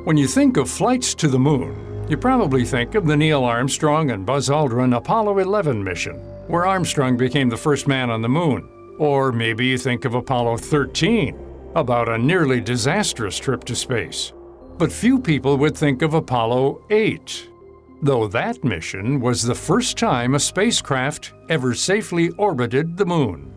When you think of flights to the moon, you probably think of the Neil Armstrong and Buzz Aldrin Apollo 11 mission, where Armstrong became the first man on the moon. Or maybe you think of Apollo 13, about a nearly disastrous trip to space. But few people would think of Apollo 8, though that mission was the first time a spacecraft ever safely orbited the moon.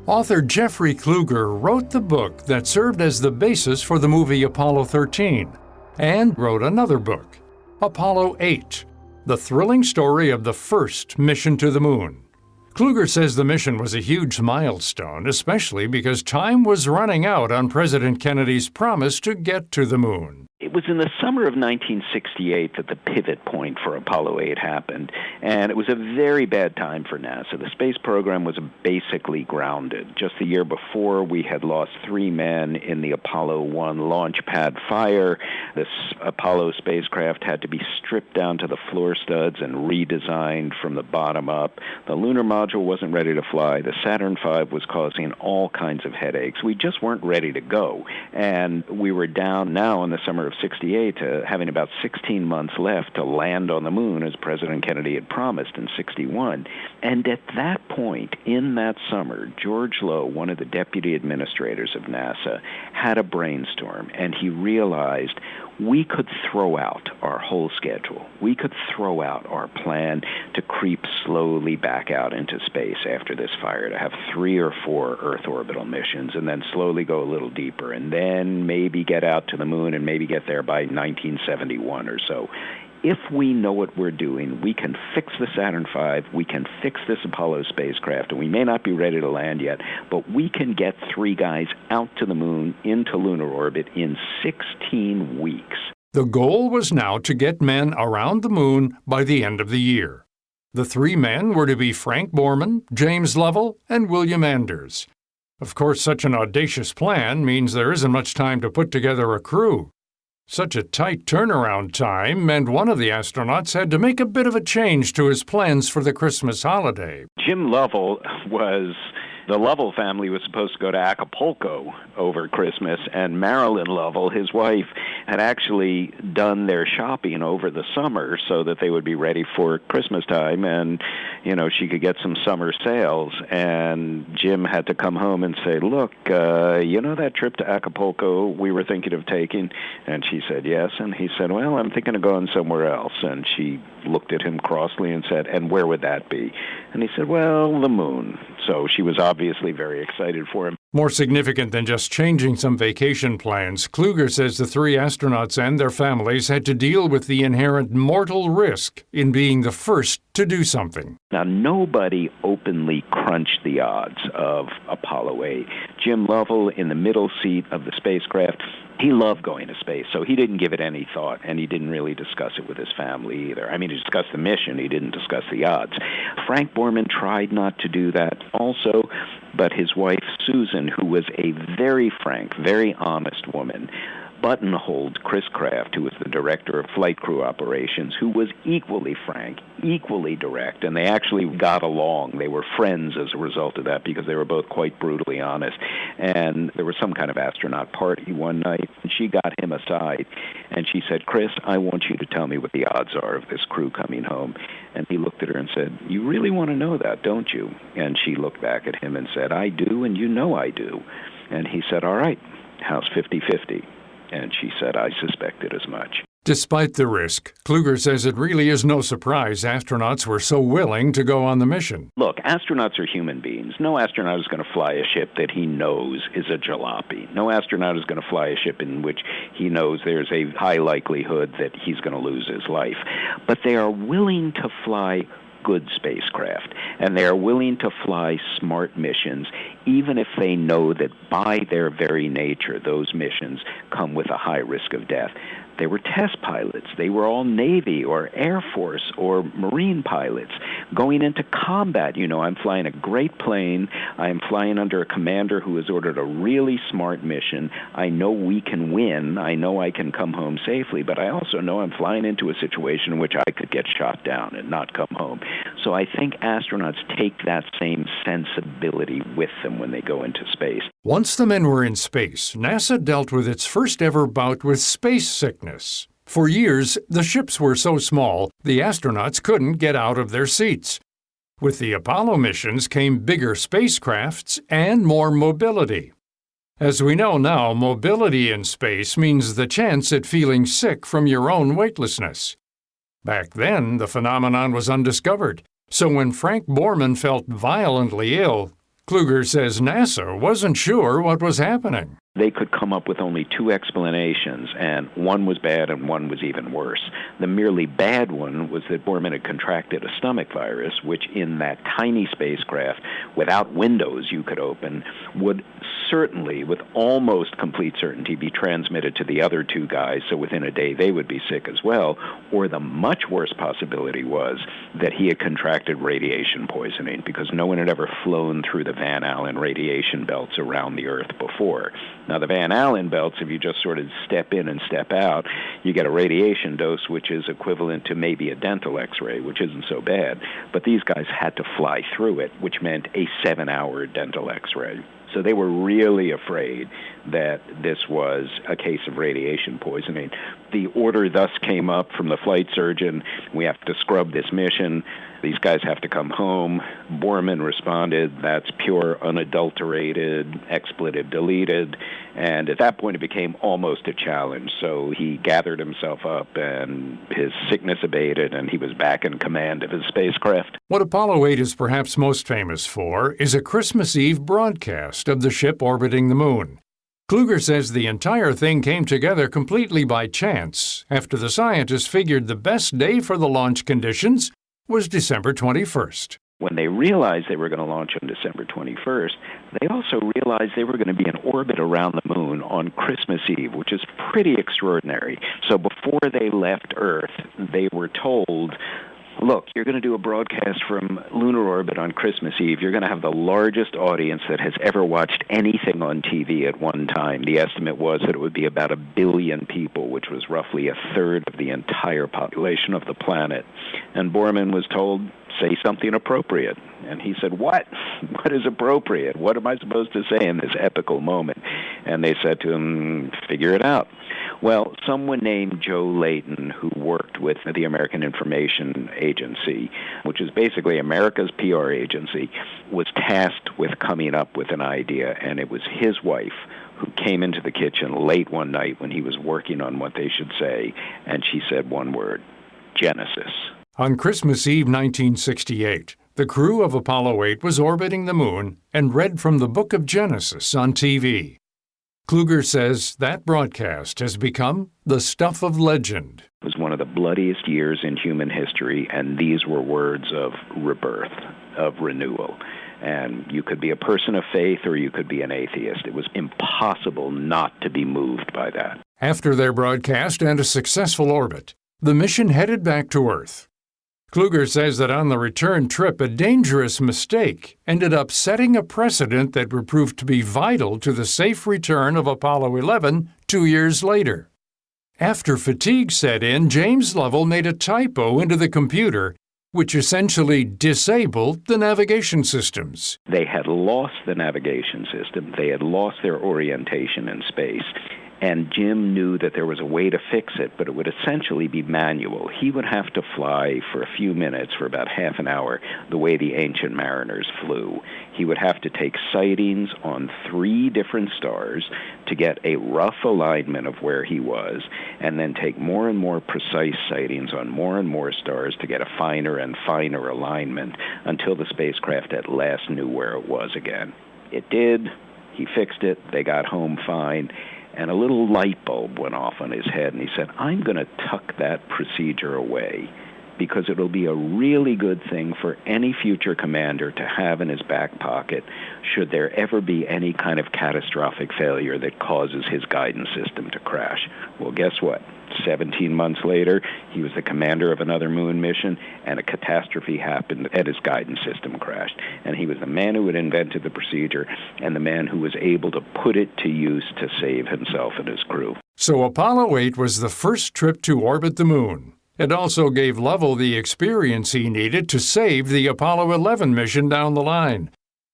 Author Jeffrey Kluger wrote the book that served as the basis for the movie Apollo 13, and wrote another book, Apollo 8, the thrilling story of the first mission to the moon. Kluger says the mission was a huge milestone, especially because time was running out on President Kennedy's promise to get to the moon. It was in the summer of 1968 that the pivot point for Apollo 8 happened, and it was a very bad time for NASA. The space program was basically grounded. Just the year before, we had lost 3 men in the Apollo 1 launch pad fire. This Apollo spacecraft had to be stripped down to the floor studs and redesigned from the bottom up. The lunar module wasn't ready to fly. The Saturn V was causing all kinds of headaches. We just weren't ready to go, and we were down now in the summer of 68 to having about 16 months left to land on the moon as President Kennedy had promised in 61. And at that point, in that summer, George Low, one of the deputy administrators of NASA, had a brainstorm, and he realized we could throw out our whole schedule. We could throw out our plan to creep slowly back out into space after this fire, to have 3 or 4 Earth orbital missions, and then slowly go a little deeper, and then maybe get out to the moon and maybe get there by 1971 or so. If we know what we're doing, we can fix the Saturn V, we can fix this Apollo spacecraft, and we may not be ready to land yet, but we can get 3 guys out to the moon into lunar orbit in 16 weeks. The goal was now to get men around the moon by the end of the year. The 3 men were to be Frank Borman, James Lovell, and William Anders. Of course, such an audacious plan means there isn't much time to put together a crew. Such a tight turnaround time meant one of the astronauts had to make a bit of a change to his plans for the Christmas holiday. Jim Lovell the Lovell family was supposed to go to Acapulco over Christmas, and Marilyn Lovell, his wife, had actually done their shopping over the summer so that they would be ready for Christmas time, and, she could get some summer sales. And Jim had to come home and say, look, that trip to Acapulco we were thinking of taking? And she said, yes. And he said, well, I'm thinking of going somewhere else. And she looked at him crossly and said, and where would that be? And he said, well, the moon. So she was obviously very excited for him. More significant than just changing some vacation plans, Kluger says the 3 astronauts and their families had to deal with the inherent mortal risk in being the first to do something. Now, nobody openly crunched the odds of Apollo 8. Jim Lovell, in the middle seat of the spacecraft, he loved going to space, so he didn't give it any thought, and he didn't really discuss it with his family either. I mean, he discussed the mission, he didn't discuss the odds. Frank Borman tried not to do that also, but his wife, Susan, who was a very frank, very honest woman, buttonholed Chris Kraft, who was the director of flight crew operations, who was equally frank, equally direct, and they actually got along. They were friends as a result of that because they were both quite brutally honest. And there was some kind of astronaut party one night, and she got him aside, and she said, Chris, I want you to tell me what the odds are of this crew coming home. And he looked at her and said, you really want to know that, don't you? And she looked back at him and said, I do, and you know I do. And he said, all right, how's 50-50? And she said, I suspected as much. Despite the risk, Kluger says it really is no surprise astronauts were so willing to go on the mission. Look, astronauts are human beings. No astronaut is going to fly a ship that he knows is a jalopy. No astronaut is going to fly a ship in which he knows there's a high likelihood that he's going to lose his life. But they are willing to fly good spacecraft, and they are willing to fly smart missions, even if they know that by their very nature, those missions come with a high risk of death. They were test pilots. They were all Navy or Air Force or Marine pilots going into combat. I'm flying a great plane. I'm flying under a commander who has ordered a really smart mission. I know we can win. I know I can come home safely, but I also know I'm flying into a situation in which I could get shot down and not come home. So I think astronauts take that same sensibility with them when they go into space. Once the men were in space, NASA dealt with its first ever bout with space sickness. For years, the ships were so small, the astronauts couldn't get out of their seats. With the Apollo missions came bigger spacecrafts and more mobility. As we know now, mobility in space means the chance at feeling sick from your own weightlessness. Back then, the phenomenon was undiscovered, so when Frank Borman felt violently ill, Kluger says NASA wasn't sure what was happening. They could come up with only two explanations, and one was bad and one was even worse. The merely bad one was that Borman had contracted a stomach virus, which in that tiny spacecraft, without windows you could open, would certainly, with almost complete certainty, be transmitted to the other two guys, so within a day they would be sick as well. Or the much worse possibility was that he had contracted radiation poisoning, because no one had ever flown through the Van Allen radiation belts around the Earth before. Now, the Van Allen belts, if you just sort of step in and step out, you get a radiation dose which is equivalent to maybe a dental x-ray, which isn't so bad. But these guys had to fly through it, which meant a 7-hour dental x-ray. So they were really afraid that this was a case of radiation poisoning. The order thus came up from the flight surgeon, we have to scrub this mission. These guys have to come home. Borman responded, that's pure, unadulterated, expletive deleted. And at that point, it became almost a challenge. So he gathered himself up, and his sickness abated, and he was back in command of his spacecraft. What Apollo 8 is perhaps most famous for is a Christmas Eve broadcast of the ship orbiting the moon. Kluger says the entire thing came together completely by chance after the scientists figured the best day for the launch conditions was December 21st. When they realized they were going to launch on December 21st, they also realized they were going to be in orbit around the moon on Christmas Eve, which is pretty extraordinary. So before they left Earth, they were told, look, you're going to do a broadcast from lunar orbit on Christmas Eve. You're going to have the largest audience that has ever watched anything on TV at one time. The estimate was that it would be about 1 billion people, which was roughly a third of the entire population of the planet. And Borman was told, say something appropriate. And he said, what? What is appropriate? What am I supposed to say in this epical moment? And they said to him, figure it out. Well, someone named Joe Layton, who worked with the American Information Agency, which is basically America's PR agency, was tasked with coming up with an idea, and it was his wife who came into the kitchen late one night when he was working on what they should say, and she said one word, Genesis. On Christmas Eve 1968, the crew of Apollo 8 was orbiting the moon and read from the book of Genesis on TV. Kluger says that broadcast has become the stuff of legend. It was one of the bloodiest years in human history, and these were words of rebirth, of renewal. And you could be a person of faith or you could be an atheist. It was impossible not to be moved by that. After their broadcast and a successful orbit, the mission headed back to Earth. Kluger says that on the return trip, a dangerous mistake ended up setting a precedent that would prove to be vital to the safe return of Apollo 11 2 years later. After fatigue set in, James Lovell made a typo into the computer, which essentially disabled the navigation systems. They had lost the navigation system. They had lost their orientation in space. And Jim knew that there was a way to fix it, but it would essentially be manual. He would have to fly for a few minutes, for about half an hour, the way the ancient mariners flew. He would have to take sightings on 3 different stars to get a rough alignment of where he was, and then take more and more precise sightings on more and more stars to get a finer and finer alignment until the spacecraft at last knew where it was again. It did. He fixed it. They got home fine. And a little light bulb went off on his head, and he said, I'm going to tuck that procedure away because it'll be a really good thing for any future commander to have in his back pocket should there ever be any kind of catastrophic failure that causes his guidance system to crash. Well, guess what? 17 months later, he was the commander of another moon mission, and a catastrophe happened and his guidance system crashed. And he was the man who had invented the procedure and the man who was able to put it to use to save himself and his crew. So Apollo 8 was the first trip to orbit the moon. It also gave Lovell the experience he needed to save the Apollo 11 mission down the line.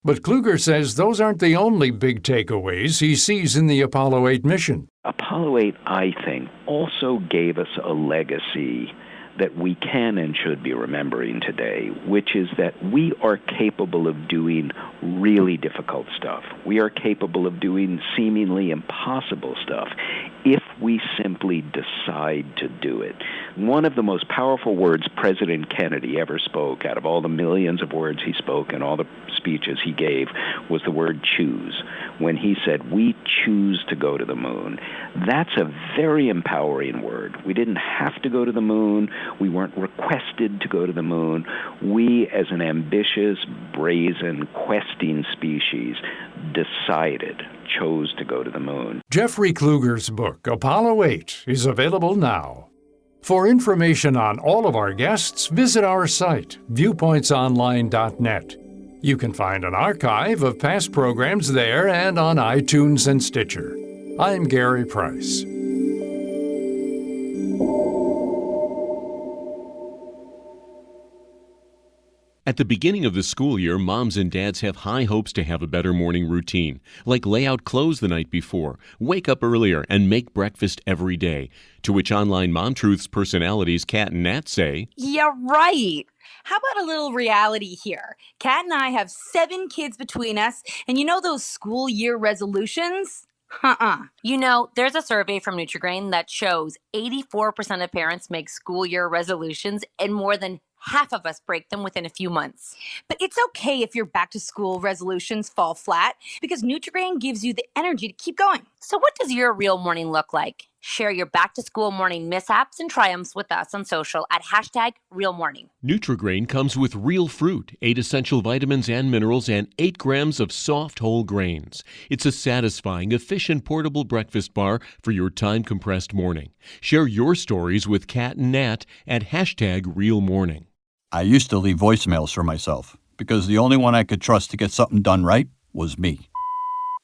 But Kluger says those aren't the only big takeaways he sees in the Apollo 8 mission. Apollo 8, I think, also gave us a legacy that we can and should be remembering today, which is that we are capable of doing really difficult stuff. We are capable of doing seemingly impossible stuff if we simply decide to do it. One of the most powerful words President Kennedy ever spoke, out of all the millions of words he spoke and all the speeches he gave, was the word choose. When he said, "We choose to go to the moon." That's a very empowering word. We didn't have to go to the moon. We weren't requested to go to the moon. We, as an ambitious, brazen, questing species, chose to go to the moon. Jeffrey Kluger's book, Apollo 8, is available now. For information on all of our guests, visit our site, viewpointsonline.net. You can find an archive of past programs there and on iTunes and Stitcher. I'm Gary Price. At the beginning of the school year, moms and dads have high hopes to have a better morning routine, like lay out clothes the night before, wake up earlier, and make breakfast every day. To which Online Mom Truths personalities Kat and Nat say, "Yeah, right. How about a little reality here? Kat and I have 7 kids between us, and you know those school year resolutions? You know, there's a survey from Nutri-Grain that shows 84% of parents make school year resolutions, and more than half of us break them within a few months. But it's okay if your back-to-school resolutions fall flat, because Nutri-Grain gives you the energy to keep going. So what does your real morning look like? Share your back-to-school morning mishaps and triumphs with us on social at #RealMorning. Nutri-Grain comes with real fruit, 8 essential vitamins and minerals, and 8 grams of soft whole grains. It's a satisfying, efficient, portable breakfast bar for your time-compressed morning. Share your stories with Kat and Nat at #RealMorning. I used to leave voicemails for myself because the only one I could trust to get something done right was me.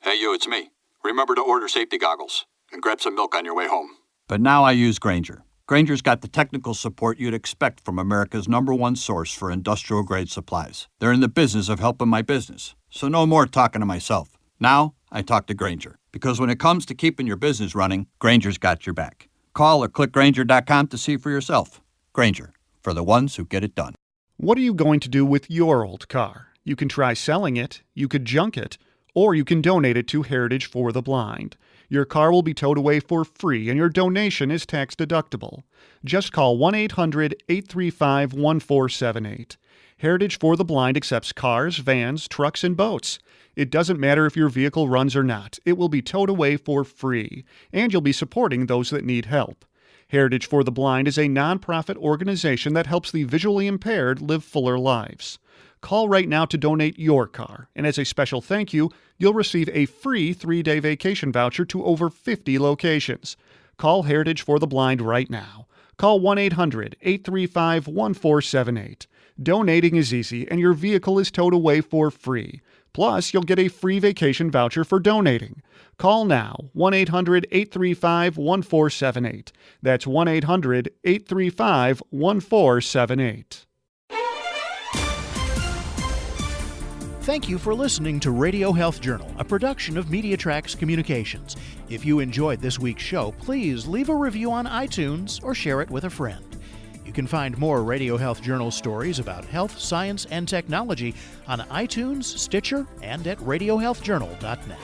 Hey, you, it's me. Remember to order safety goggles and grab some milk on your way home. But now I use Grainger. Grainger's got the technical support you'd expect from America's #1 source for industrial-grade supplies. They're in the business of helping my business, so no more talking to myself. Now I talk to Grainger, because when it comes to keeping your business running, Grainger's got your back. Call or click Grainger.com to see for yourself. Grainger, for the ones who get it done. What are you going to do with your old car? You can try selling it, you could junk it, or you can donate it to Heritage for the Blind. Your car will be towed away for free, and your donation is tax deductible. Just call 1-800-835-1478. Heritage for the Blind accepts cars, vans, trucks, and boats. It doesn't matter if your vehicle runs or not. It will be towed away for free, and you'll be supporting those that need help. Heritage for the Blind is a nonprofit organization that helps the visually impaired live fuller lives. Call right now to donate your car, and as a special thank you, you'll receive a free 3-day vacation voucher to over 50 locations. Call Heritage for the Blind right now. Call 1-800-835-1478. Donating is easy, and your vehicle is towed away for free. Plus, you'll get a free vacation voucher for donating. Call now, 1-800-835-1478. That's 1-800-835-1478. Thank you for listening to Radio Health Journal, a production of MediaTrax Communications. If you enjoyed this week's show, please leave a review on iTunes or share it with a friend. You can find more Radio Health Journal stories about health, science, and technology on iTunes, Stitcher, and at radiohealthjournal.net.